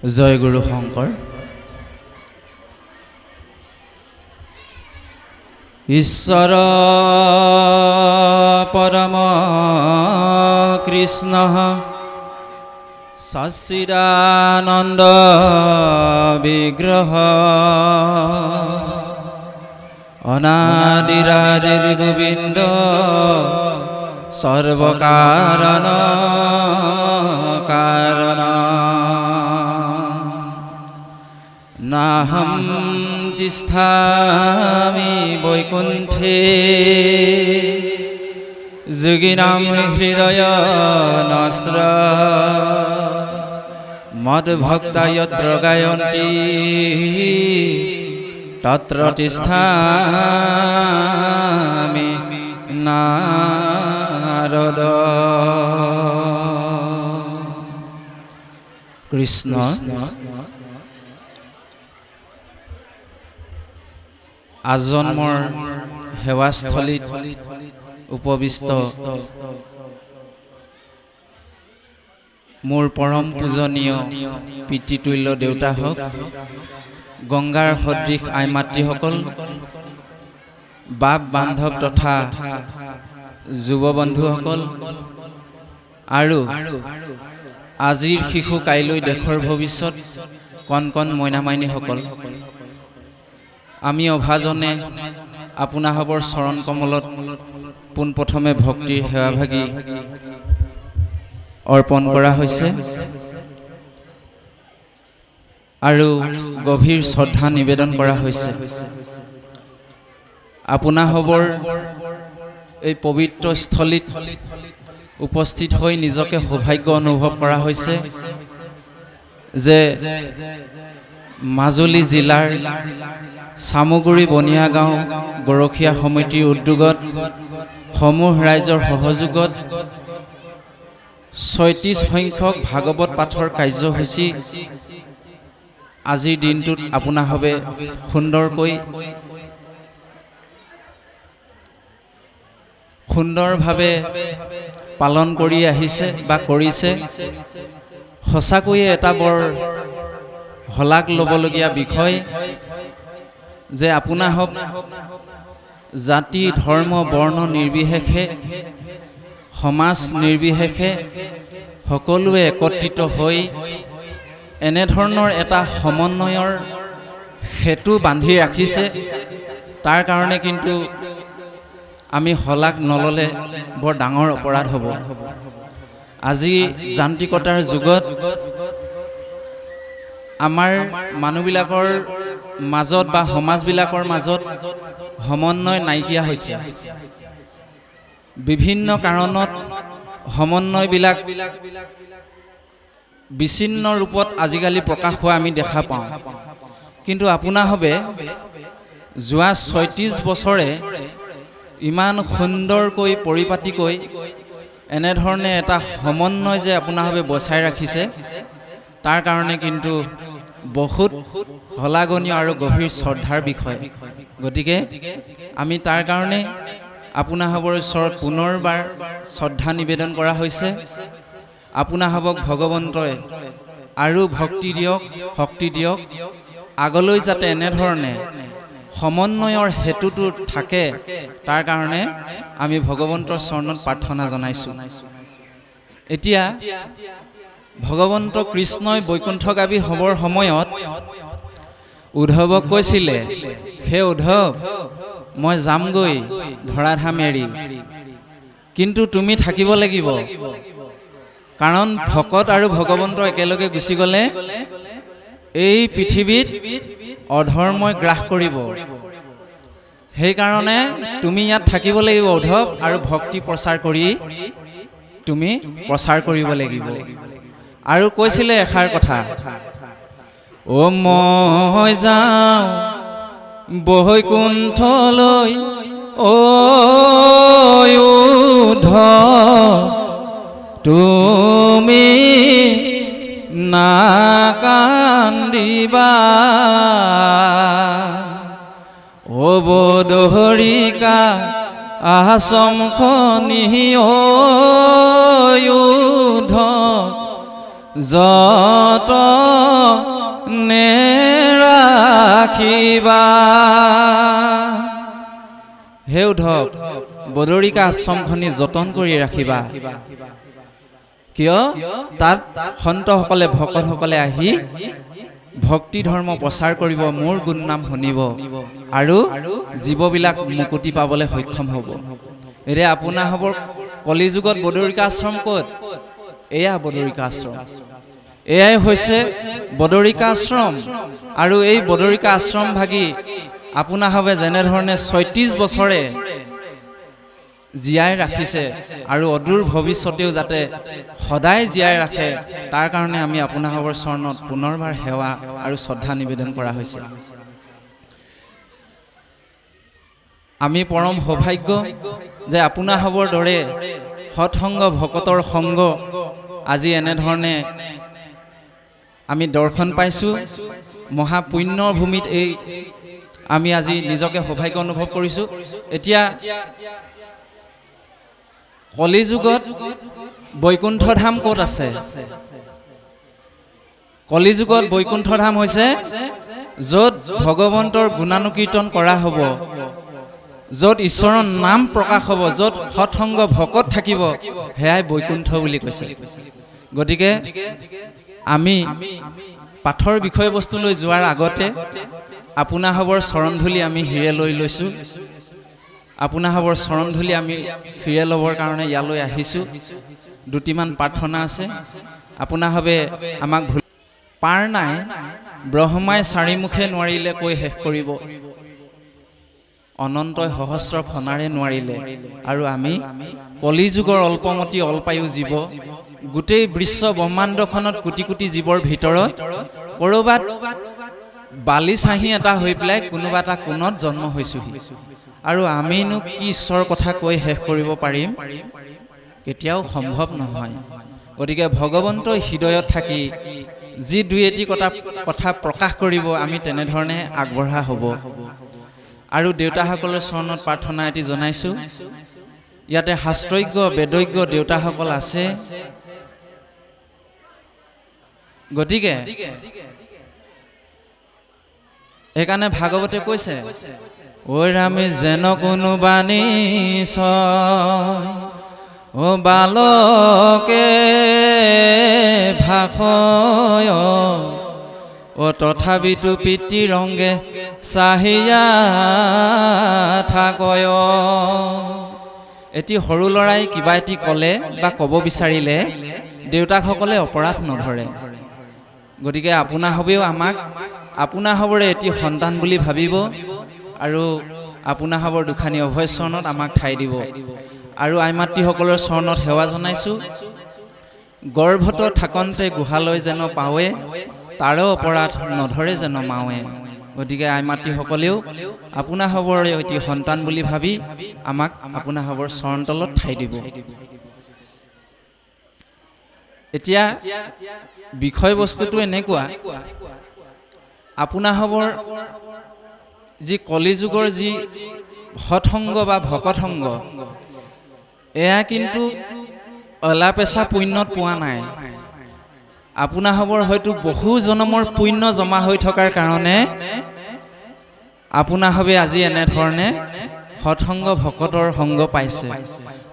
জয় গুৰু শংকৰ। ঈশ্বৰ পৰম কৃষ্ণ সচ্চিদানন্দ বিগ্ৰহ অনাদিৰাদিৰ গোবিন্দ সৰ্বকাৰণ কাৰণ নাহম তিষ্ঠামি বৈকুণ্ঠে যোগিনাম হৃদয় নস্ৰ মদ্ভক্তা যত্ৰ গায়ন্তি তত্ৰ তিষ্ঠামি নাৰদ। কৃষ্ণ আজন্মৰ সেৱাস্থলীত উপবিষ্ট মোৰ পৰম পূজনীয় পিতৃতুল্য দেউতা হওক, গংগাৰ সদৃশ আই মাতৃসকল, বাপ বান্ধৱ তথা যুৱ বন্ধুসকল আৰু আজিৰ শিশু কাইলৈ দেশৰ ভৱিষ্যত কণ কণ মইনা মাইনীসকল, আমি অভাজনে আপোনাসৱৰ চৰণ কমলত পোনপ্ৰথমে ভক্তিৰ সেৱাভাগী অৰ্পণ কৰা হৈছে আৰু গভীৰ শ্ৰদ্ধা নিবেদন কৰা হৈছে। আপোনাসৱৰ এই পবিত্ৰ স্থলীত উপস্থিত হৈ নিজকে সৌভাগ্য অনুভৱ কৰা হৈছে যে মাজুলী জিলাৰ চামগুৰি বনিয়া গাঁও গৰখীয়া সমিতিৰ উদ্যোগত সমূহ ৰাইজৰ সহযোগত ৩৬ সংখ্যক ভাগৱত পাঠৰ কাৰ্যসূচী আজিৰ দিনটোত আপোনাসৱে সুন্দৰভাৱে পালন কৰি আহিছে বা কৰিছে। সঁচাকৈয়ে এটা বৰ শলাগ ল'বলগীয়া বিষয় যে আপোনাসৱ জাতি ধৰ্ম বৰ্ণ নিৰ্বিশেষে, সমাজ নিৰ্বিশেষে সকলোৱে একত্ৰিত হৈ এনেধৰণৰ এটা সমন্বয়ৰ সেতু বান্ধি ৰাখিছে। তাৰ কাৰণে কিন্তু আমি শলাগ নল'লে বৰ ডাঙৰ অপৰাধ হ'ব। আজি যান্ত্ৰিকতাৰ যুগত আমাৰ মানুহবিলাকৰ মাজত বা সমাজবিলাকৰ মাজত সমন্বয় নাইকিয়া হৈছে। বিভিন্ন কাৰণত সমন্বয়বিলাক বিচ্ছিন্ন ৰূপত আজিকালি প্ৰকাশ হোৱা আমি দেখা পাওঁ। কিন্তু আপোনাসৱে যোৱা ৩৬ বছৰে ইমান সুন্দৰকৈ পৰিপাটিকৈ এনেধৰণে এটা সমন্বয় যে আপোনাসৱে বচাই ৰাখিছে, তাৰ কাৰণে কিন্তু বহুত শলাগনীয় আৰু গভীৰ শ্ৰদ্ধাৰ বিষয়। গতিকে আমি তাৰ কাৰণে আপোনাসৱৰ ওচৰত পুনৰবাৰ শ্ৰদ্ধা নিবেদন কৰা হৈছে। আপোনাসৱক ভগৱন্তই আৰু ভক্তি দিয়ক, শক্তি দিয়ক, আগলৈ যাতে এনেধৰণে সমন্বয়ৰ হেতুটো থাকে, তাৰ কাৰণে আমি ভগৱন্তৰ চৰণত প্ৰাৰ্থনা জনাইছোঁ। এতিয়া ভগৱন্ত কৃষ্ণই বৈকুণ্ঠগামী হ'বৰ সময়ত উদ্ধৱক কৈছিলে, হে উদ্ধৱ, মই যামগৈ ধৰাধাম এৰি, কিন্তু তুমি থাকিব লাগিব, কাৰণ ভকত আৰু ভগৱন্ত একেলগে গুচি গ'লে এই পৃথিৱীত অধৰ্মই গ্ৰাস কৰিব। সেইকাৰণে তুমি ইয়াত থাকিব লাগিব উদ্ধৱ, আৰু ভক্তি প্ৰচাৰ কৰি তুমি প্ৰচাৰ কৰিব লাগিব। আৰু কৈছিলে এষাৰ কথা, অ' মই যাওঁ বৈকুণ্ঠলৈ, অ' উদ্ধৱ তুমি নাকান্দিবা, অ বদহৰিকা আশ্ৰমখনি অ' উদ্ধৱ যত নেৰাখিবা। হে উদ্ধৱ, বদৰিকা আশ্ৰমখনি যতন কৰি ৰাখিবা। কিয়? তাত সন্তসকলে ভকতসকলে আহি ভক্তি ধৰ্ম প্ৰচাৰ কৰিব, মোৰ গুণ নাম শুনিব আৰু জীৱবিলাক মুকুতি পাবলৈ সক্ষম হ'ব। এতিয়া আপোনাৰ হ'ব কলিযুগত বদৰিকা আশ্ৰম ক'ত? এয়া বদৰিকা আশ্ৰম। এয়াই হৈছে বদৰিকা আশ্ৰম। আৰু এই বদৰিকা আশ্ৰম ভাগি আপোনাৰ হবে যেনেধৰণে ৩৬ বছৰে জীয়াই ৰাখিছে আৰু অদূৰ ভৱিষ্যতেও যাতে সদায় জীয়াই ৰাখে, তাৰ কাৰণে আমি আপোনাসৱৰ চৰণত পুনৰবাৰ সেৱা আৰু শ্ৰদ্ধা নিবেদন কৰা হৈছে। আমি পৰম সৌভাগ্য যে আপোনাসৱৰ দৰে সৎসংগ ভকতৰ সংগ আজি এনেধৰণে আমি দৰ্শন পাইছোঁ। মহাপুণ্যৰ ভূমিত এই আমি আজি নিজকে সৌভাগ্য অনুভৱ কৰিছোঁ। এতিয়া কলিযুগত বৈকুণ্ঠ ধাম ক'ত আছে? কলিযুগত বৈকুণ্ঠ ধাম হৈছে য'ত ভগৱন্তৰ গুণানুকীৰ্তন কৰা হ'ব, য'ত ঈশ্বৰৰ নাম প্ৰকাশ হ'ব, য'ত সৎসংগ ভকত থাকিব, সেয়াই বৈকুণ্ঠ বুলি কৈছে। গতিকে আমি পাঠৰ বিষয়বস্তুলৈ যোৱাৰ আগতে আপোনাসৱৰ চৰণধূলি আমি হিৰে লৈ লৈছোঁ। আপোনাসৱৰ চৰণধূলি আমি হিৰে ল'বৰ কাৰণে ইয়ালৈ আহিছোঁ। দুটিমান প্ৰাৰ্থনা আছে। আপোনাসৱে আমাক পাৰ নাই, ব্ৰহ্মাই চাৰিমুখে নোৱাৰিলে কৈ শেষ কৰিব, অনন্তই সহস্ৰ ফণাৰে নোৱাৰিলে। আৰু আমি কলিযুগৰ অল্পমতি অল্পায়ু জীৱ, গোটেই বিশ্ব ব্ৰহ্মাণ্ডখনত কোটি কোটি জীৱৰ ভিতৰত ক'ৰবাত বালি চাহি এটা হৈ পেলাই কোনোবা এটা কোণত জন্ম হৈছোহি। আৰু আমিনো কি ঈশ্বৰৰ কথা কৈ শেষ কৰিব পাৰিম? কেতিয়াও সম্ভৱ নহয়। গতিকে ভগৱন্তৰ হৃদয়ত থাকি যি দুই এটি কথা প্ৰকাশ কৰিব, আমি তেনেধৰণে আগবঢ়া হ'ব। আৰু দেউতাসকলৰ চৰণত প্ৰাৰ্থনা এটি জনাইছোঁ। ইয়াতে শাস্ত্ৰজ্ঞ বেদজ্ঞ দেউতাসকল আছে। গতিকে সেইকাৰণে ভাগৱতে কৈছে, ঐ ৰামে যেন কোনোবা নিশ্চয় ও বালকে ভাষয় ও তথাপিতো পিতৃ ৰংগে চাহিয়া থাকয়। এটি সৰু ল'ৰাই কিবা এটি ক'লে বা ক'ব বিচাৰিলে দেউতাকসকলে অপৰাধ নধৰে। গতিকে আপোনাসৱেও আমাক আপোনাসৱৰে এটি সন্তান বুলি ভাবিব আৰু আপোনাসৱৰ দুখানি অভয় চৰণত আমাক ঠাই দিব। আৰু আই মাতৃসকলৰ চৰণত সেৱা জনাইছোঁ। গৰ্ভত থাকন্তে গুহালৈ যেন পাৱে, তাৰো অপৰাধ নধৰে যেন মাৱে। গতিকে আই মাতৃসকলেও আপোনাসৱৰ এটি সন্তান বুলি ভাবি আমাক আপোনাসৱৰ চৰণ তলত ঠাই দিব। এতিয়া বিষয়বস্তুটো এনেকুৱা, আপোনাসৱৰ যি কলিযুগৰ যি সৎসংগ বা ভকত সংগ, এয়া কিন্তু অলাপেচা পুণ্যত পোৱা নাই। আপোনাসৱৰ হয়তো বহু জনমৰ পুণ্য জমা হৈ থকাৰ কাৰণে আপোনাসৱে আজি এনেধৰণে সৎসংগ ভকতৰ সংগ পাইছে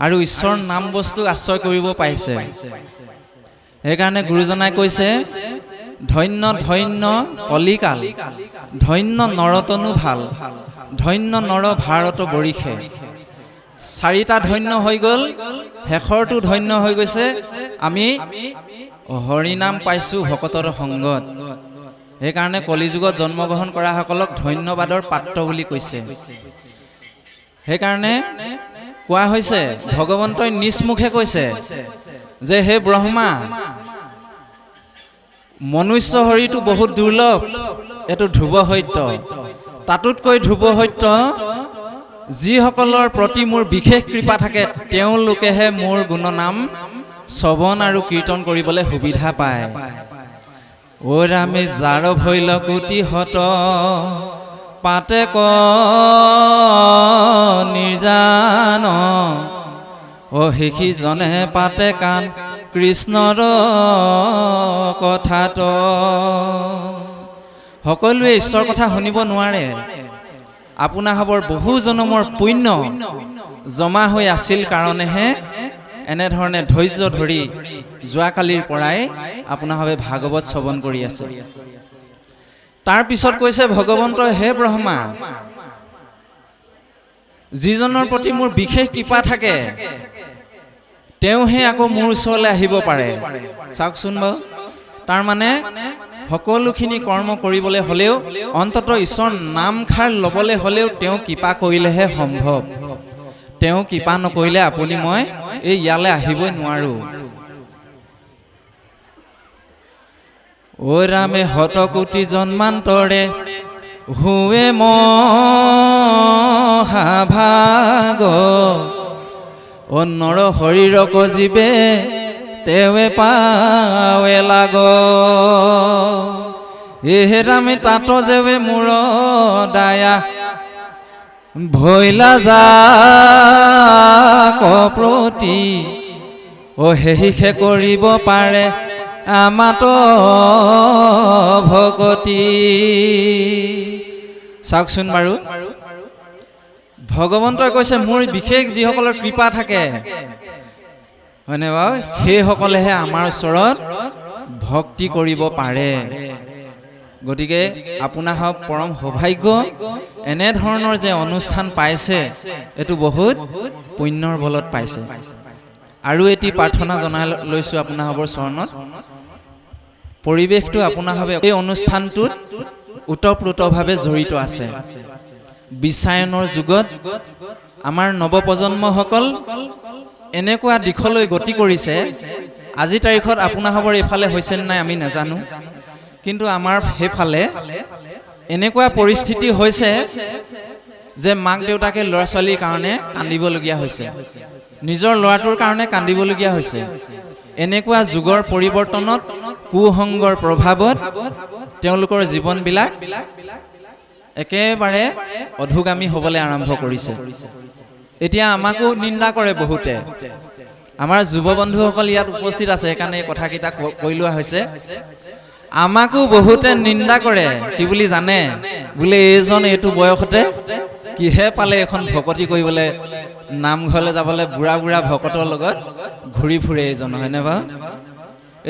আৰু ঈশ্বৰৰ নাম বস্তু আশ্ৰয় কৰিব পাইছে। সেইকাৰণে গুৰুজনাই কৈছে, ধন্য ধন্য কলিকাল, ধন্য নৰতনু ভাল, ধন্য নৰ ভাৰত বৰিষে। চাৰিটা ধন্য হৈ গ'ল, শেষৰটো ধন্য হৈ গৈছে আমি হৰিনাম পাইছোঁ ভকতৰ সংগত। সেইকাৰণে কলিযুগত জন্মগ্ৰহণ কৰাসকলক ধন্যবাদৰ পাত্ৰ বুলি কৈছে। সেইকাৰণে কোৱা হৈছে, ভগৱন্তই নিজ মুখে কৈছে যে হে ব্ৰহ্মা, মনুষ্য হৰিটো বহুত দুৰ্লভ, এইটো ধ্ৰুৱ সত্য। তাতোতকৈ ধ্ৰুৱ সত্য, যিসকলৰ প্ৰতি মোৰ বিশেষ কৃপা থাকে তেওঁলোকেহে মোৰ গুণনাম শ্ৰৱণ আৰু কীৰ্তন কৰিবলৈ সুবিধা পায়। ঐ ৰামে যাৰ ভৈল কোটি হত পাতে ক নিৰ্জান, অ সেইজনে পাতে কাণ কৃষ্ণৰ কথাত। সকলোৱে ঈশ্বৰৰ কথা শুনিব নোৱাৰে। আপোনাসৱৰ বহু জনমৰ পুণ্য জমা হৈ আছিল কাৰণেহে এনেধৰণে ধৈৰ্য ধৰি যোৱাকালিৰ পৰাই আপোনাসৱে ভাগৱত শ্ৰৱণ কৰি আছে। তাৰ পিছত কৈছে ভগৱন্তই, হে ব্ৰহ্মা, যিজনৰ প্ৰতি মোৰ বিশেষ কৃপা থাকে তেওঁহে আকৌ মোৰ ওচৰলৈ আহিব পাৰে। চাওকচোন বাৰু, তাৰমানে সকলোখিনি কৰ্ম কৰিবলৈ হ'লেও অন্তত ঈশ্বৰৰ নামষাৰ ল'বলৈ হ'লেও তেওঁ কৃপা কৰিলেহে সম্ভৱ। তেওঁ কৃপা নকৰিলে আপুনি মই এই ইয়ালৈ আহিবই নোৱাৰো। ঐ ৰামে শতকোটি জন্মান্তৰে হুৱে মহাভাগ, নৰ শৰীৰক জীৱে তেৱে পাৱে লাগ। এহে ৰামে তাত যেৱে মূৰ দায়া ভৈলা যা কপ্ৰতি, হেহিষে কৰিব পাৰে আমাত ভগতি। চাওকচোন বাৰু, ভগৱন্তই কৈছে মোৰ বিশেষ যিসকলৰ কৃপা থাকে হয়নে বাৰু, সেইসকলেহে আমাৰ ওচৰত ভক্তি কৰিব পাৰে। গতিকে আপোনাসৱ পৰম সৌভাগ্য, এনেধৰণৰ যে অনুষ্ঠান পাইছে এইটো বহুত পুণ্যৰ বলত পাইছে। আৰু এটি প্ৰাৰ্থনা জনাই লৈছোঁ আপোনাসৱৰ চৰণত। পৰিৱেশটো আপোনাসৱে এই অনুষ্ঠানটোত ওতঃপ্ৰোতভাৱে জড়িত আছে। বিশ্বায়নৰ যুগত আমাৰ নৱপ্ৰজন্মসকল এনেকুৱা দিশলৈ গতি কৰিছে, আজি তাৰিখত আপোনাসৱৰ এইফালে হৈছে নাই আমি নাজানো, কিন্তু আমাৰ সেইফালে এনেকুৱা পৰিস্থিতি হৈছে যে মাক দেউতাকে ল'ৰা ছোৱালীৰ কাৰণে কান্দিবলগীয়া হৈছে, নিজৰ ল'ৰাটোৰ কাৰণে কান্দিবলগীয়া হৈছে। এনেকুৱা যুগৰ পৰিৱৰ্তনত, কুসংগৰ প্ৰভাৱত তেওঁলোকৰ জীৱনবিলাক একেবাৰে অধোগামী হ'বলৈ আৰম্ভ কৰিছে। এতিয়া আমাকো নিন্দা কৰে বহুতে। আমাৰ যুৱ বন্ধুসকল ইয়াত উপস্থিত আছে, সেইকাৰণে এই কথাকেইটা কৈ লোৱা হৈছে। আমাকো বহুতে নিন্দা কৰে, কি বুলি জানে, বোলে এইজন এইটো বয়সতে কিহে পালে এখন ভকতি কৰিবলৈ, নামঘৰলৈ যাবলৈ বুঢ়া বুঢ়া ভকতৰ লগত ঘূৰি ফুৰে এইজন, হয়নে বাৰু?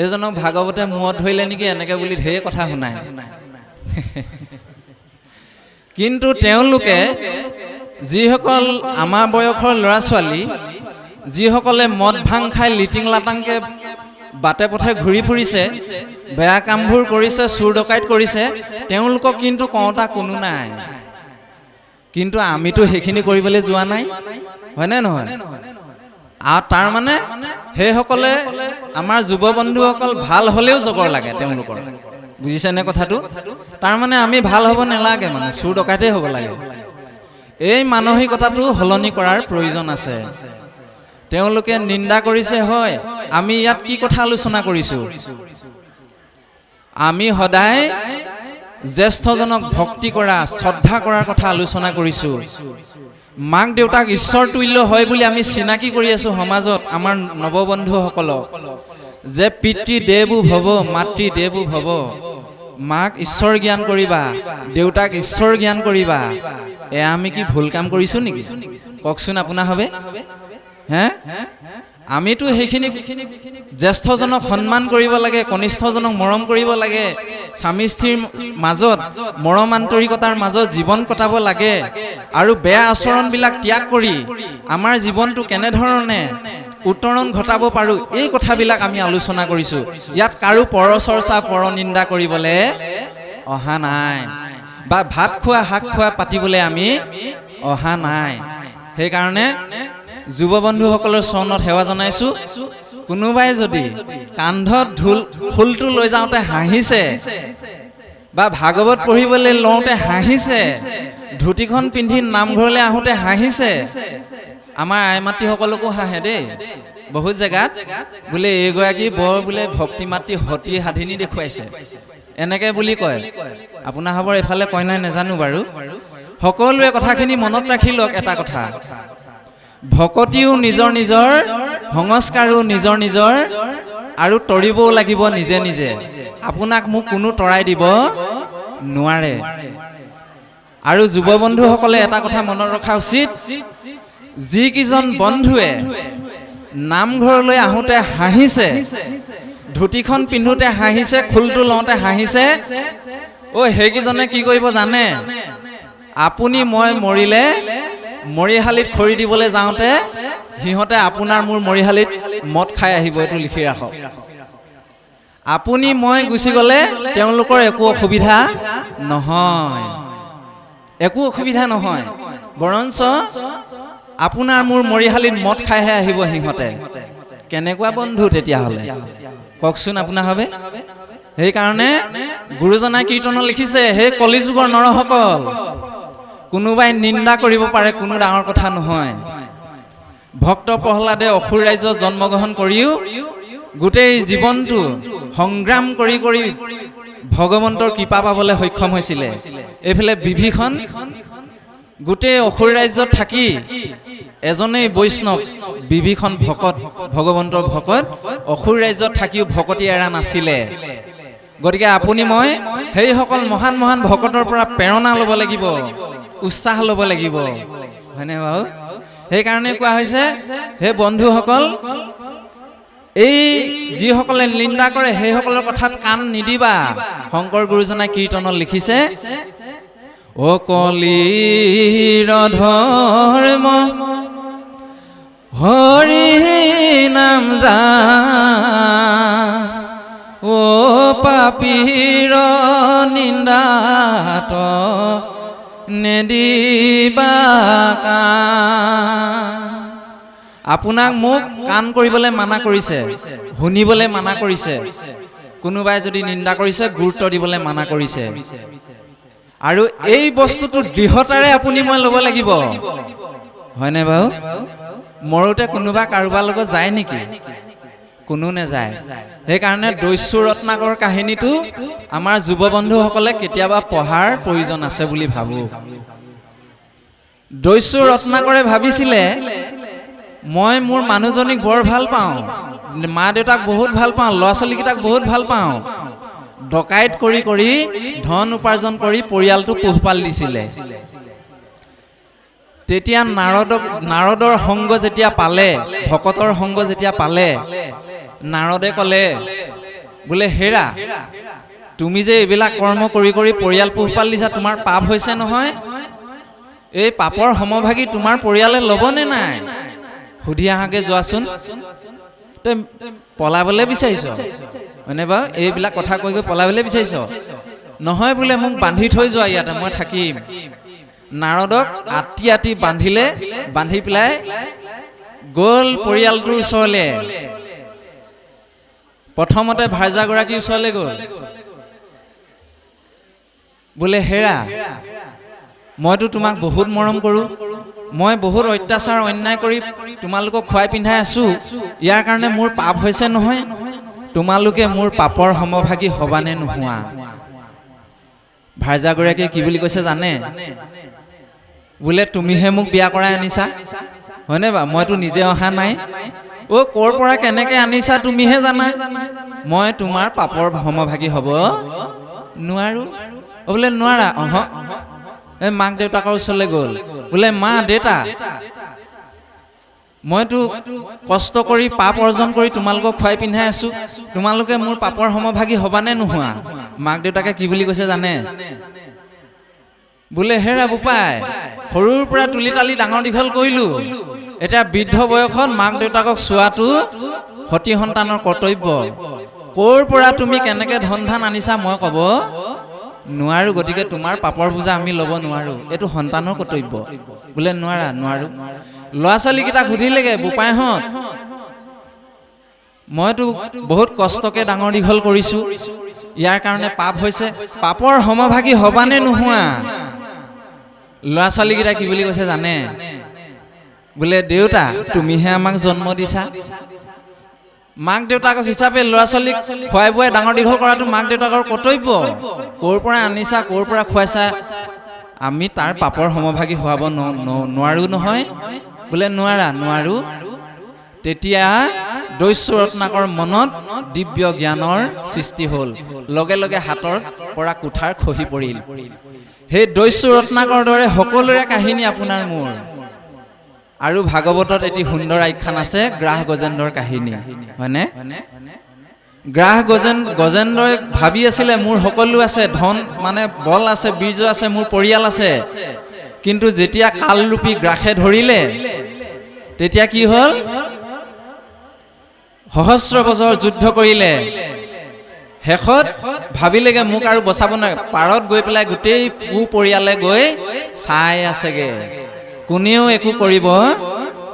এইজনক ভাগৱতে মূৰত ধৰিলে নেকি, এনেকে বুলি ঢেৰ কথা শুনায়। কিন্তু তেওঁলোকে যিসকল আমাৰ বয়সৰ ল'ৰা ছোৱালী, যিসকলে মদ ভাং খাই লিটিং লাটাংকে বাটে পথে ঘূৰি ফুৰিছে, বেয়া কামবোৰ কৰিছে, চুৰ ডকাইত কৰিছে, তেওঁলোকক কিন্তু কওঁতা কোনো নাই। কিন্তু আমিতো সেইখিনি কৰিবলৈ যোৱা নাই, হয়নে নহয়? আৰু তাৰ মানে সেইসকলে আমাৰ যুৱ বন্ধুসকল ভাল হ'লেও জগৰ লাগে তেওঁলোকৰ, বুজিছেনে কথাটো? তাৰমানে আমি ভাল হ'ব নালাগে, মানে চুৰ ডকাইতে হ'ব লাগে। এই মানসিকতাটো সলনি কৰাৰ প্ৰয়োজন আছে। তেওঁলোকে নিন্দা কৰিছে, হয়। আমি ইয়াত কি কথা আলোচনা কৰিছোঁ? আমি সদায় জ্যেষ্ঠজনক ভক্তি কৰা, শ্ৰদ্ধা কৰাৰ কথা আলোচনা কৰিছোঁ। মাক দেউতাক ঈশ্বৰ তুল্য হয় বুলি আমি চিনাকি কৰি আছোঁ সমাজত আমাৰ নৱবন্ধুসকলক, যে পিতৃ দেৱো ভৱ মাতৃ দেৱো ভৱ। মাক ঈশ্বৰ জ্ঞান কৰিবা, দেউতাক ঈশ্বৰ জ্ঞান কৰিবা। এয়া আমি কি ভুল কাম কৰিছোঁ নেকি? কওকচোন আপোনাসৱে। হে, আমিতো সেইখিনি জ্যেষ্ঠজনক সন্মান কৰিব লাগে, কনিষ্ঠজনক মৰম কৰিব লাগে, স্বামী স্ত্ৰীৰ মাজত মৰম আন্তৰিকতাৰ মাজত জীৱন কটাব লাগে, আৰু বেয়া আচৰণবিলাক ত্যাগ কৰি আমাৰ জীৱনটো কেনেধৰণে উত্তৰণ ঘটাব পাৰোঁ, এই কথাবিলাক আমি আলোচনা কৰিছোঁ। ইয়াত কাৰো পৰচৰ্চা পৰনিন্দা কৰিবলৈ অহা নাই, বা ভাত খোৱা শাক খোৱা পাতিবলৈ আমি অহা নাই। সেইকাৰণে যুৱ বন্ধুসকলৰ চৰণত সেৱা জনাইছোঁ। কোনোবাই যদি কান্ধত খোলটো লৈ যাওঁতে হাঁহিছে, বা ভাগৱত পঢ়িবলৈ লওঁতে হাঁহিছে, ধুতিখন পিন্ধি নামঘৰলৈ আহোঁতে হাঁহিছে, আমাৰ আই মাতৃসকলকো হাঁহে দেই। বহুত জেগাত বোলে এইগৰাকী বৰ বোলে ভক্তি মাতৃ সতী সাধিনী দেখুৱাইছে, এনেকে বুলি কয়। আপোনাসৱৰ এইফালে কয় নাই নাজানো বাৰু। সকলোৱে কথাখিনি মনত ৰাখি লওক এটা কথা, ভকতিও নিজৰ নিজৰ, সংস্কাৰো নিজৰ নিজৰ, আৰু তৰিবও লাগিব নিজে নিজে। আপোনাক মোক কোনো তৰাই দিব নোৱাৰে। আৰু যুৱ বন্ধুসকলে এটা কথা মনত ৰখা উচিত, যিকেইজন বন্ধুৱে নামঘৰলৈ আহোঁতে হাঁহিছে, ধুতিখন পিন্ধোতে হাঁহিছে, খোলটো লওঁতে হাঁহিছে, সেইকেইজনে কি কৰিব জানে? আপুনি মই মৰিলে মৰিশালীত খৰি দিবলৈ যাওঁতে সিহঁতে আপোনাৰ মোৰ মৰিশালীত মদ খাই আহিব, এইটো লিখি ৰাখক। আপুনি মই গুচি গ'লে তেওঁলোকৰ একো অসুবিধা নহয়, একো অসুবিধা নহয়, বৰঞ্চ আপোনাৰ মোৰ মৰিশালীত মদ খাইহে আহিব সিহঁতে। কেনেকুৱা বন্ধু তেতিয়াহ'লে কওকচোন আপোনাৰ হবে? সেইকাৰণে গুৰুজনাই কীৰ্তনত লিখিছে, সেই কলিযুগৰ নৰসকল, কোনোবাই নিন্দা কৰিব পাৰে, কোনো ডাঙৰ কথা নহয়। ভক্ত প্ৰহ্লাদে অসুৰ ৰাজ্যত জন্মগ্ৰহণ কৰিও গোটেই জীৱনটো সংগ্ৰাম কৰি কৰি ভগৱন্তৰ কৃপা পাবলৈ সক্ষম হৈছিলে। এইফালে বিভীষণ গোটেই অসুৰ ৰাজ্যত থাকি এজনেই বৈষ্ণৱ, বিভীষণ ভকত, ভগৱন্তৰ ভকত, অসুৰ ৰাজ্যত থাকিও ভকতি এৰা নাছিলে। গতিকে আপুনি মই সেইসকল মহান মহান ভকতৰ পৰা প্ৰেৰণা ল'ব লাগিব, উৎসাহ ল'ব লাগিব, হয়নে বাৰু? সেইকাৰণে কোৱা হৈছে, হে বন্ধুসকল, এই যিসকলে নিন্দা কৰে সেইসকলৰ কথাত কাণ নিদিবা। শংকৰ গুৰুজনাই কীৰ্তনত লিখিছে, কলিৰ ধৰ্ম হৰি নাম যা, পাপীৰ নিন্দাত নেদিবা কাণ। আপোনাক মোক কাণ কৰিবলৈ মানা কৰিছে, শুনিবলৈ মানা কৰিছে, কোনোবাই যদি নিন্দা কৰিছে গুৰুত্ব দিবলৈ মানা কৰিছে। আৰু এই বস্তুটো দৃঢ়তাৰে আপুনি মই ল'ব লাগিব, হয়নে বাৰু? মৰোতে কোনোবা কাৰোবাৰ লগত যায় নেকি? কোনো নেযায়। সেইকাৰণে দস্যু ৰত্নাকৰ কাহিনীটো আমাৰ যুৱ বন্ধুসকলে কেতিয়াবা পঢ়াৰ প্ৰয়োজন আছে বুলি ভাবোঁ। দস্যু ৰত্নাকৰে ভাবিছিলে, মই মোৰ মানুহজনীক বৰ ভাল পাওঁ, মা দেউতাক বহুত ভাল পাওঁ, ল'ৰা ছোৱালীকেইটাক বহুত ভাল পাওঁ, ডকাইত কৰি কৰি ধন উপাৰ্জন কৰি পৰিয়ালটো পোহপাল দিছিলে। তেতিয়া নাৰদৰ সংগ যেতিয়া পালে, ভকতৰ সংগ যেতিয়া পালে, নাৰদে ক'লে, বোলে হেৰা, তুমি যে এইবিলাক কৰ্ম কৰি কৰি পৰিয়াল পোহপাল দিছা, তোমাৰ পাপ হৈছে নহয়, এই পাপৰ সমভাগী তোমাৰ পৰিয়ালে ল'বনে নাই? সুধি আহাকে যোৱাচোন। তই পলাবলৈ বিচাৰিছ হয়নে বাৰু? এইবিলাক কথা কৈ গৈ পলাবলৈ বিচাৰিছ? নহয় বোলে, মোক বান্ধি থৈ যোৱা, ইয়াতে মই থাকিম। নাৰদক আতি আতি বান্ধিলে, বান্ধি পেলাই গ'ল পৰিয়ালটোৰ ওচৰলৈ। প্ৰথমতে ভাৰ্যাগৰাকীৰ ওচৰলৈ গ'ল, বোলে হেৰা, মইতো তোমাক বহুত মৰম কৰোঁ, মই বহুত অত্যাচাৰ অন্যায় কৰি তোমালোকক খুৱাই পিন্ধাই আছোঁ, ইয়াৰ কাৰণে মোৰ পাপ হৈছে নহয়, তোমালোকে মোৰ পাপৰ সমভাগী হবানে নোহোৱা? ভাৰ্যাগৰাকীয়ে কি বুলি কৈছে জানে? বোলে তুমিহে মোক বিয়া কৰাই আনিছা, হয়নে বাৰু? মইতো নিজে অহা নাই। ক'ৰ পৰা কেনেকে আনিছা তুমিহে জানা, মই তোমাৰ পাপৰ সমভাগী হ'ব নোৱাৰো। বোলে নোৱাৰা? মাক দেউতাকৰ ওচৰলৈ গ'ল, বোলে মা দেউতা, মইতো কষ্ট কৰি পাপ অৰ্জন কৰি তোমালোকক খুৱাই পিন্ধাই আছো, তোমালোকে মোৰ পাপৰ সমভাগী হবানে নোহোৱা? মাক দেউতাকে কি বুলি কৈছে জানে? বোলে হেৰা বোপাই, সৰুৰ পৰা তুলি তালি ডাঙৰ দীঘল কৰিলো, এতিয়া বৃদ্ধ বয়সত মাক দেউতাকক চোৱাটো সতি সন্তানৰ কৰ্তব্য। ক'ৰ পৰা তুমি কেনেকে ধন ধান আনিছা মই ক'ব নোৱাৰো, গতিকে তোমাৰ পাপৰ বোজা আমি ল'ব নোৱাৰো, এইটো সন্তানৰ কৰ্তব্য। বোলে নোৱাৰা? নোৱাৰো। ল'ৰা ছোৱালীকেইটাক সুধিলেগে, বোপাইহঁত, মইতো বহুত কষ্টকে ডাঙৰ দীঘল কৰিছো, ইয়াৰ কাৰণে পাপ হৈছে, পাপৰ সমভাগী হবানে নোহোৱা? ল'ৰা ছোৱালীকেইটা কি বুলি কৈছে জানে? বোলে দেউতা, তুমিহে আমাক জন্ম দিছা, মাক দেউতাকক হিচাপে ল'ৰা ছোৱালীক খুৱাই বুৱাই ডাঙৰ দীঘল কৰাটো মাক দেউতাকৰ কৰ্তব্য। ক'ৰ পৰা আনিছা, ক'ৰ পৰা খুৱাইছা, আমি তাৰ পাপৰ সমভাগী হোৱাব নোৱাৰো নহয়। বোলে নোৱাৰা? নোৱাৰো। তেতিয়া দস্যু ৰত্নাকৰ মনত দিব্য জ্ঞানৰ সৃষ্টি হ'ল। লগে লগে হাতৰ পৰা কুঠাৰ খহি পৰিল। সেই দস্যু ৰত্নাকৰ দৰে সকলোৰে কাহিনী আপোনাৰ মোৰ। আৰু ভাগৱতত এটি সুন্দৰ আখ্যান আছে, গ্ৰাহ গজেন্দ্ৰৰ কাহিনী, হয়নে? গ্ৰাহ গজেন্দ্ৰই ভাবি আছিলে মোৰ সকলো আছে, ধন মানে বল আছে, বীৰ্য আছে, মোৰ পৰিয়াল আছে। কিন্তু যেতিয়া কালৰূপী গ্ৰাসে ধৰিলে তেতিয়া কি হ'ল? সহস্ৰ বছৰ যুদ্ধ কৰিলে। শেষত ভাবিলেগে মোক আৰু বচাব নোৱাৰে। পাৰত গৈ পেলাই গোটেই পৰিয়ালে গৈ চাই আছেগে, কোনেও একো কৰিব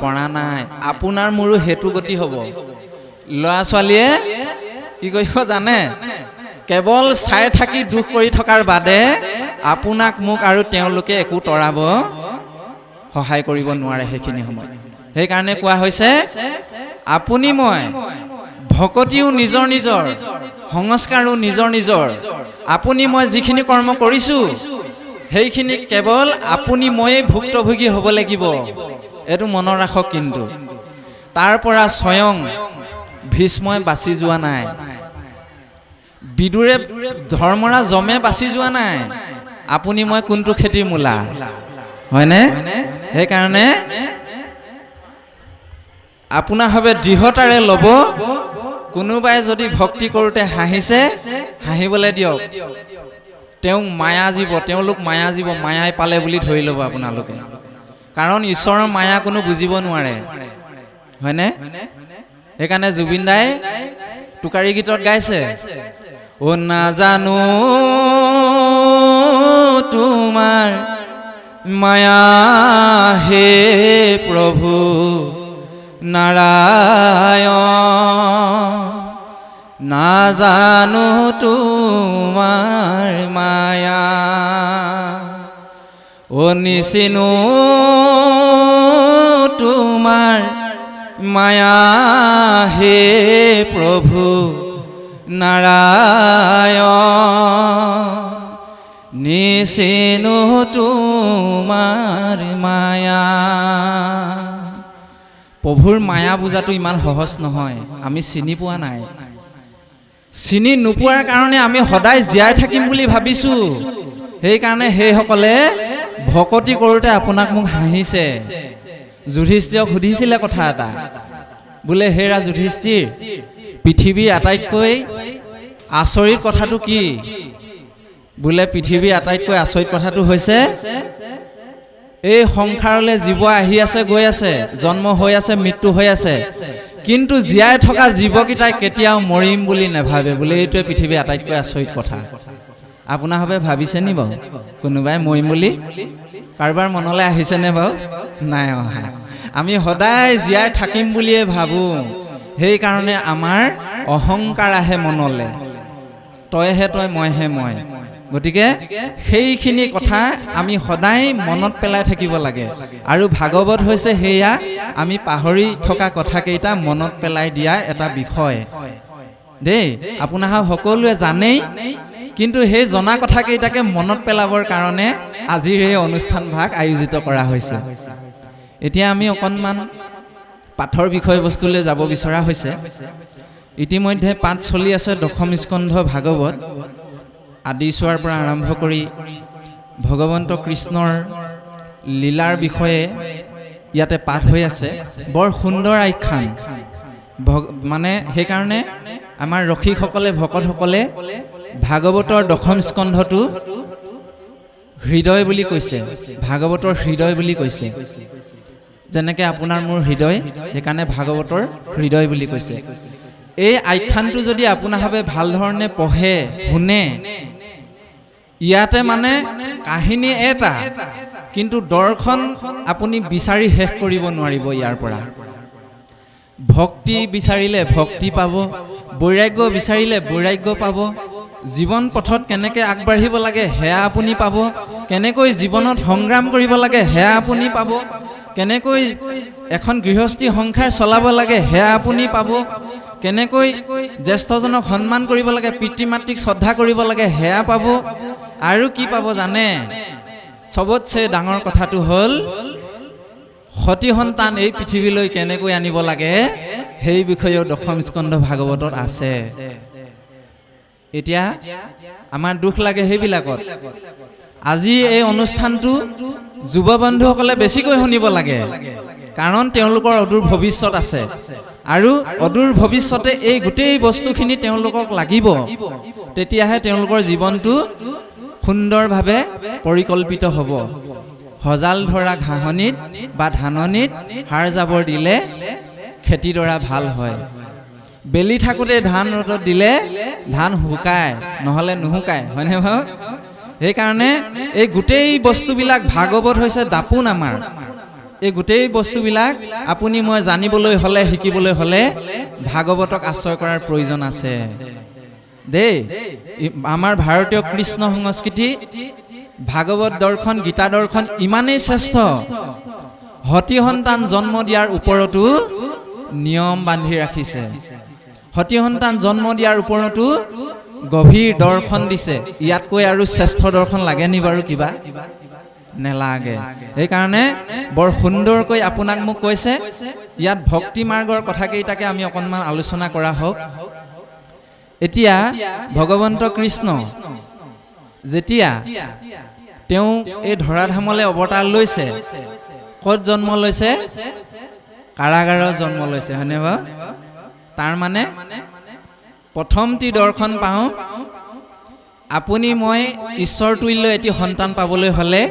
পৰা নাই। আপোনাৰ মোৰো সেইটো গতি হ'ব। ল'ৰা ছোৱালীয়ে কি কৰিব জানে? কেৱল চাই থাকি দুখ কৰি থকাৰ বাদে আপোনাক মোক আৰু তেওঁলোকে একো তৰাব সহায় কৰিব নোৱাৰে সেইখিনি সময়ত। সেইকাৰণে কোৱা হৈছে আপুনি মই, ভকতিও নিজৰ নিজৰ, সংস্কাৰো নিজৰ নিজৰ। আপুনি মই যিখিনি কৰ্ম কৰিছোঁ সেইখিনি কেৱল আপুনি ময়ে ভুক্তভোগী হ'ব লাগিব, এইটো মনত ৰাখক। কিন্তু তাৰ পৰা স্বয়ং ভীষ্মই বাচি যোৱা নাই, বিদুৰে ধৰ্মৰা যমে বাচি যোৱা নাই। আপুনি মই কোনটো খেতিৰ মূলা, হয়নে? সেইকাৰণে আপোনাৰ ভাৱে দৃঢ়তাৰে ল'ব। কোনোবাই যদি ভক্তি কৰোঁতে হাঁহিছে, হাঁহিবলৈ দিয়ক। তেওঁক মায়া জীৱ, তেওঁলোক মায়া জীৱ, মায়াই পালে বুলি ধৰি ল'ব আপোনালোকে। কাৰণ ঈশ্বৰৰ মায়া কোনো বুজিব নোৱাৰে, হয়নে? সেইকাৰণে জুবিন দাই টোকাৰী গীতত গাইছে, অ নাজানো তোমাৰ মায়া হে প্ৰভু নাৰায়ণ, নাজানো তোমাৰ মায়া, ও নিচিনো তোমাৰ মায়া হে প্ৰভু নাৰায়ণ, নিচিনো তোমাৰ মায়া। প্ৰভুৰ মায়া বুজাটো ইমান সহজ নহয়, আমি চিনি পোৱা নাই। চিনি নোপোৱাৰ কাৰণে আমি সদায় জীয়াই থাকিম বুলি ভাবিছোঁ। সেইকাৰণে সেইসকলে ভকতি কৰোঁতে আপোনাক মোক হাঁহিছে। যুধিষ্ঠিৰক সুধিছিলে কথা এটা, বোলে হেৰা যুধিষ্ঠিৰ, পৃথিৱীৰ আটাইতকৈ আচৰিত কথাটো কি? বোলে পৃথিৱীৰ আটাইতকৈ আচৰিত কথাটো হৈছে এই সংসাৰলৈ জীৱ আহি আছে, গৈ আছে, জন্ম হৈ আছে, মৃত্যু হৈ আছে, কিন্তু জীয়াই থকা জীৱকেইটাই কেতিয়াও মৰিম বুলি নাভাবে। বোলে এইটোৱে পৃথিৱীৰ আটাইতকৈ আচৰিত কথা। আপোনাৰ ভাৱে ভাবিছে নি বাৰু কোনোবাই মৰিম বুলি? কাৰোবাৰ মনলৈ আহিছেনে বাৰু? নাই অহা। আমি সদায় জীয়াই থাকিম বুলিয়ে ভাবোঁ। সেইকাৰণে আমাৰ অহংকাৰ আহে মনলৈ, তইহে তই, মইহে মই। গতিকে সেইখিনি কথা আমি সদায় মনত পেলাই থাকিব লাগে। আৰু ভাগৱত হৈছে সেয়া আমি পাহৰি থকা কথাকেইটা মনত পেলাই দিয়া এটা বিষয় দেই। আপোনাৰ সকলোৱে জানেই, কিন্তু সেই জনা কথাকেইটাকে মনত পেলাবৰ কাৰণে আজিৰ এই অনুষ্ঠান ভাগ আয়োজিত কৰা হৈছে। এতিয়া আমি অকণমান পাঠৰ বিষয়বস্তুলৈ যাব বিচৰা হৈছে। ইতিমধ্যে পাঠ চলি আছে দশম স্কন্ধ ভাগৱত। আদি চোৱাৰ পৰা আৰম্ভ কৰি ভগৱন্ত কৃষ্ণৰ লীলাৰ বিষয়ে ইয়াতে পাঠ হৈ আছে। বৰ সুন্দৰ আখ্যান। মানে সেইকাৰণে আমাৰ ৰসিকসকলে, ভকতসকলে ভাগৱতৰ দশম স্কন্ধটো হৃদয় বুলি কৈছে, ভাগৱতৰ হৃদয় বুলি কৈছে। যেনেকৈ আপোনাৰ মোৰ হৃদয়, সেইকাৰণে ভাগৱতৰ হৃদয় বুলি কৈছে। এই আখ্যানটো যদি আপোনাৰ ভাৱে ভাল ধৰণে পঢ়ে, শুনে, ইয়াতে মানে কাহিনী এটা, কিন্তু দৰ্শন আপুনি বিচাৰি শেষ কৰিব নোৱাৰিব ইয়াৰ পৰা। ভক্তি বিচাৰিলে ভক্তি পাব, বৈৰাগ্য বিচাৰিলে বৈৰাগ্য পাব, জীৱন পথত কেনেকৈ আগবাঢ়িব লাগে সেয়া আপুনি পাব, কেনেকৈ জীৱনত সংগ্ৰাম কৰিব লাগে সেয়া আপুনি পাব, কেনেকৈ এখন গৃহস্থী সংসাৰ চলাব লাগে সেয়া আপুনি পাব, কেনেকৈ জ্যেষ্ঠজনক সন্মান কৰিব লাগে, পিতৃ মাতৃক শ্ৰদ্ধা কৰিব লাগে সেয়া পাব। আৰু কি পাব জানে? চবতছে ডাঙৰ কথাটো হ'ল সতী সন্তান এই পৃথিৱীলৈ কেনেকৈ আনিব লাগে সেই বিষয়েও দশম স্কন্ধ ভাগৱতত আছে। এতিয়া আমাৰ দুখ লাগে সেইবিলাকত। আজি এই অনুষ্ঠানটো যুৱ বন্ধুসকলে বেছিকৈ শুনিব লাগে, কাৰণ তেওঁলোকৰ অদূৰ ভৱিষ্যত আছে আৰু অদূৰ ভৱিষ্যতে এই গোটেই বস্তুখিনি তেওঁলোকক লাগিব। তেতিয়াহে তেওঁলোকৰ জীৱনটো সুন্দৰভাৱে পৰিকল্পিত হ'ব। সজাল ধৰা ঘাঁহনিত বা ধাননিত সাৰ জাবৰ দিলে খেতিডৰা ভাল হয়। বেলি থাকোঁতে ধান ৰ'দত দিলে ধান শুকায়, নহ'লে নুশুকায়, হয়নে বাৰু? সেইকাৰণে এই গোটেই বস্তুবিলাক ভাগৱত হৈছে দাপোন আমাৰ। এই গোটেই বস্তুবিলাক আপুনি মই জানিবলৈ হ'লে, শিকিবলৈ হ'লে ভাগৱতক আশ্ৰয় কৰাৰ প্ৰয়োজন আছে দেই। আমাৰ ভাৰতীয় কৃষ্ণ সংস্কৃতি, ভাগৱত দৰ্শন, গীতা দৰ্শন ইমানেই শ্ৰেষ্ঠ, সতী সন্তান জন্ম দিয়াৰ ওপৰতো নিয়ম বান্ধি ৰাখিছে। সতী সন্তান জন্ম দিয়াৰ ওপৰতো গভীৰ দৰ্শন দিছে। ইয়াতকৈ আৰু শ্ৰেষ্ঠ দৰ্শন লাগে নি বাৰু কিবা? নেলাগে। সেইকাৰণে বৰ সুন্দৰকৈ আপোনাক মোক কৈছে। ইয়াত ভক্তি মাৰ্গৰ কথাকেইটাকে আমি অকণমান আলোচনা কৰা হওক। এতিয়া ভগৱন্ত কৃষ্ণ যেতিয়া তেওঁ এই ধৰাধামলৈ অৱতাৰ লৈছে, ক'ত জন্ম লৈছে? কাৰাগাৰত জন্ম লৈছে, হয়নে বাৰু? তাৰ মানে প্ৰথমটি দৰ্শন পাওঁ, আপুনি মই ঈশ্বৰ তুল্য এটি সন্তান পাবলৈ হ'লে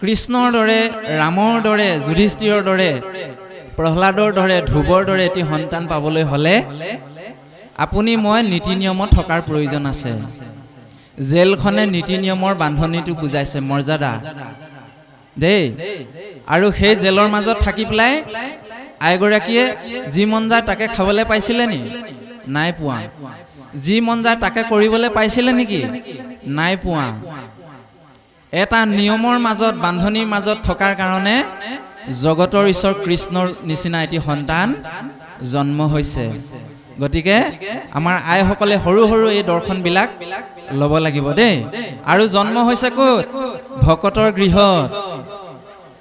কৃষ্ণৰ দৰে, ৰামৰ দৰে, যুধিষ্ঠিৰৰ দৰে, প্ৰহ্লাদৰ দৰে, ধ্ৰুৱৰ দৰে এটি সন্তান পাবলৈ হ'লে আপুনি মই নীতি নিয়মত থকাৰ প্ৰয়োজন আছে। জেলখনে নীতি নিয়মৰ বান্ধনীটো বুজাইছে, মৰ্যাদা দেই। আৰু সেই জেলৰ মাজত থাকি পেলাই আইগৰাকীয়ে যি মন যায় তাকে খাবলৈ পাইছিলে নি? নাই পোৱা। যি মন যায় তাকে কৰিবলৈ পাইছিলে নেকি? নাই পোৱা। এটা নিয়মৰ মাজত, বান্ধনীৰ মাজত থকাৰ কাৰণে জগতৰ ঈশ্বৰ কৃষ্ণৰ নিচিনা এটি সন্তান জন্ম হৈছে। গতিকে আমাৰ আইসকলে সৰু সৰু এই দৰ্শনবিলাক ল'ব লাগিব দেই। আৰু জন্ম হৈছে ক'ত? ভকতৰ গৃহত।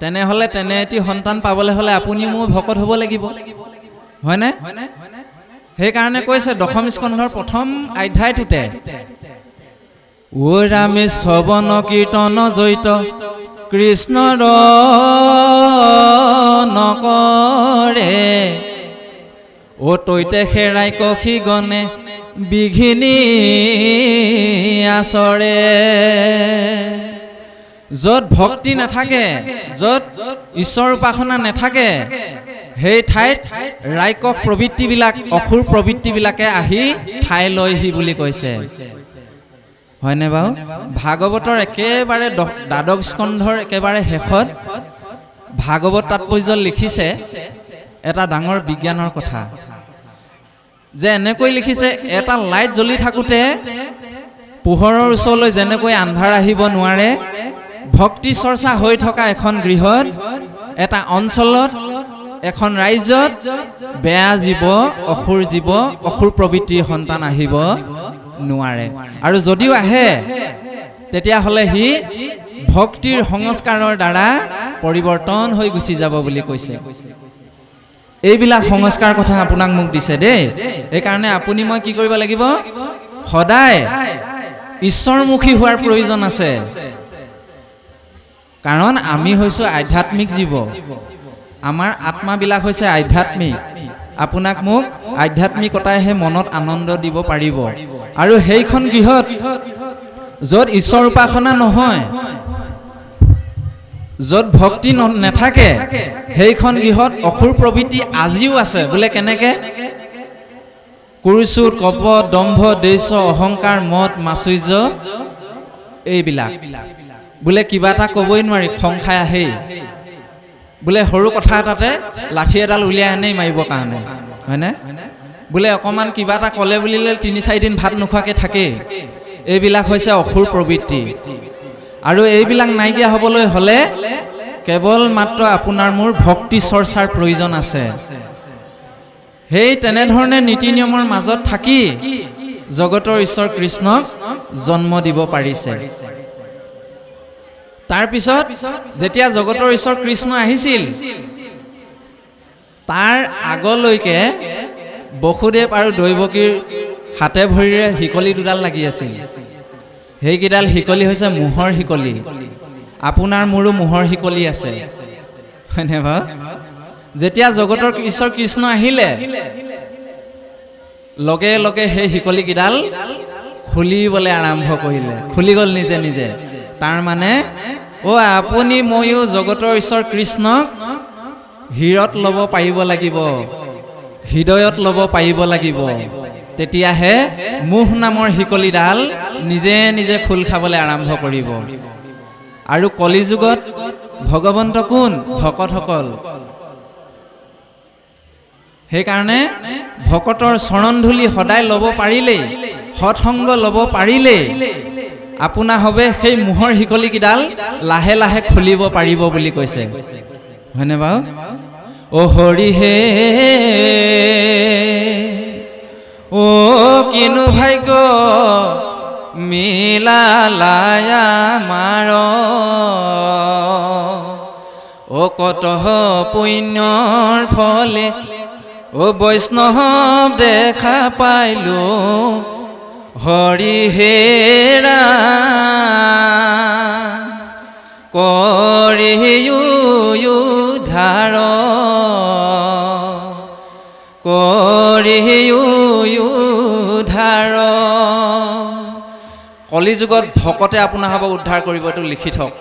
তেনেহ'লে তেনে এটি সন্তান পাবলৈ হ'লে আপুনি মোৰ ভকত হ'ব লাগিব, হয়নে? সেইকাৰণে কৈছে দশম স্কন্ধৰ প্ৰথম অধ্যায়টোতে, ঐ ৰামে শ্ৰৱণ কীৰ্তন জৈত কৃষ্ণৰ নকৰে, ও তৈতে হেৰাই কষি গণে বিঘিনি আচৰে। য'ত ভক্তি নাথাকে, য'ত ঈশ্বৰ উপাসনা নাথাকে, সেই ঠাইত ৰাক্ষস প্ৰবৃত্তিবিলাক, অসুৰ প্ৰবৃত্তিবিলাকে আহি ঠাই লয়হি বুলি কৈছে, হয়নে বাৰু? ভাগৱতৰ একেবাৰে দ্বাদশ স্কন্ধৰ একেবাৰে শেষত ভাগৱত তাৎপৰ্য লিখিছে এটা ডাঙৰ বিজ্ঞানৰ কথা, যে এনেকৈ লিখিছে, এটা লাইট জ্বলি থাকোঁতে পোহৰৰ ওচৰলৈ যেনেকৈ আন্ধাৰ আহিব নোৱাৰে, ভক্তি চৰ্চা হৈ থকা এখন গৃহত, এটা অঞ্চলত, এখন ৰাজ্যত বেয়া জীৱ, অসুৰ প্ৰবৃত্তিৰ সন্তান আহিব নোৱাৰে। আৰু যদিও আহে তেতিয়াহ'লে সি ভক্তিৰ সংস্কাৰৰ দ্বাৰা পৰিৱৰ্তন হৈ গুচি যাব বুলি কৈছে। এইবিলাক সংস্কাৰ কথা আপোনাক মোক দিছে দেই। সেইকাৰণে আপুনি মই কি কৰিব লাগিব? সদায় ঈশ্বৰমুখী হোৱাৰ প্ৰয়োজন আছে, কাৰণ আমি হৈছোঁ আধ্যাত্মিক জীৱ। আমাৰ আত্মাবিলাক হৈছে আধ্যাত্মিক। আপোনাক মোক আধ্যাত্মিকতাইহে মনত আনন্দ দিব পাৰিব। আৰু সেইখন গৃহত য'ত ঈশ্বৰ উপাসনা নহয়, য'ত ভক্তি নাথাকে, সেইখন গৃহত অসুৰ প্ৰবৃত্তি আজিও আছে। বোলে কেনেকে? কুৰুচুত, কপট, দম্ভ, দ্বেষ, অহংকাৰ, মদ, মাচুৰ্য, এইবিলাক বোলে কিবা এটা ক'বই নোৱাৰি, খং খাই আহেই। বোলে সৰু কথা এটাতে লাঠি এডাল উলিয়াই আনেই মাৰিবৰ কাৰণে, হয়নে? বোলে অকণমান কিবা এটা ক'লে বুলিলে ৩-৪ দিন ভাত নোখোৱাকৈ থাকেই। এইবিলাক হৈছে অসুৰ প্ৰবৃত্তি। আৰু এইবিলাক নাইকিয়া হ'বলৈ হ'লে কেৱল মাত্ৰ আপোনাৰ মোৰ ভক্তি চৰ্চাৰ প্ৰয়োজন আছে। সেই তেনেধৰণে নীতি নিয়মৰ মাজত থাকি জগতৰ ঈশ্বৰ কৃষ্ণক জন্ম দিব পাৰিছে। তাৰপিছত যেতিয়া জগতৰ ঈশ্বৰ কৃষ্ণ আহিছিল, তাৰ আগলৈকে বসুদেৱ আৰু দৈৱকীৰ হাতে ভৰিৰে শিকলি দুডাল লাগি আছিল। সেইকেইডাল শিকলি হৈছে মোহৰ শিকলি। আপোনাৰ মোৰো মোহৰ শিকলি আছে, হয়নে বাৰু? যেতিয়া জগতৰ ঈশ্বৰ কৃষ্ণ আহিলে, লগে লগে সেই শিকলিকেইডাল খুলিবলৈ আৰম্ভ কৰিলে, খুলি গ'ল নিজে নিজে। তাৰমানে আপুনি ময়ো জগতৰ ঈশ্বৰ কৃষ্ণক হৃদয়ত ল'ব পাৰিব লাগিব, হৃদয়ত ল'ব পাৰিব লাগিব। তেতিয়াহে মোহ নামৰ শিকলিডাল নিজে নিজে খোল খাবলৈ আৰম্ভ কৰিব। আৰু কলিযুগত ভগৱন্ত কোন? ভকতসকল। সেইকাৰণে ভকতৰ চৰণ ধূলি সদায় ল'ব পাৰিলেই, সৎসংগ ল'ব পাৰিলেই আপোনাৰ হবে সেই মোহৰ শিকলিকেইডাল লাহে লাহে খুলিব পাৰিব বুলি কৈছে, হয়নে বাৰু? হৰি হে কিনো ভাগ্য মিলালায়া মাৰ, কত পুণ্যৰ ফলে বৈষ্ণৱ দেখা পাইলো, হৰি হেৰা কৰি উদ্ধাৰ, কৰি উদ্ধাৰ। কলিযুগত ভকতে আপোনাৰ হ'ব উদ্ধাৰ কৰিব, এইটো লিখি থওক।